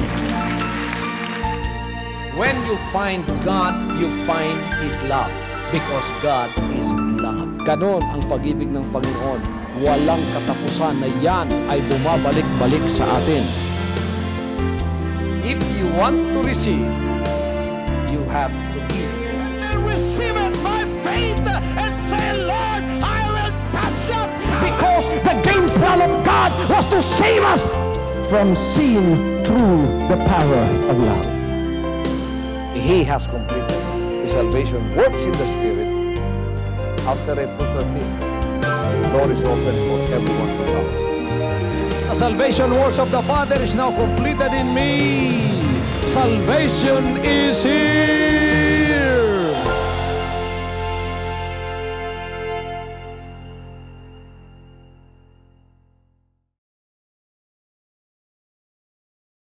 When you find God, you find His love. Because God is love. Ganon ang pag-ibig ng Panginoon. Walang katapusan na yan ay bumabalik-balik sa atin. If you want to receive, you have to give. Receive it by faith and say, Lord, I will touch it. Because the game plan of God was to save us from seeing through the power of love. He has completed. His salvation works in the Spirit. After April 13, the door is open for everyone to come. The salvation works of the Father is now completed in me. Salvation is here.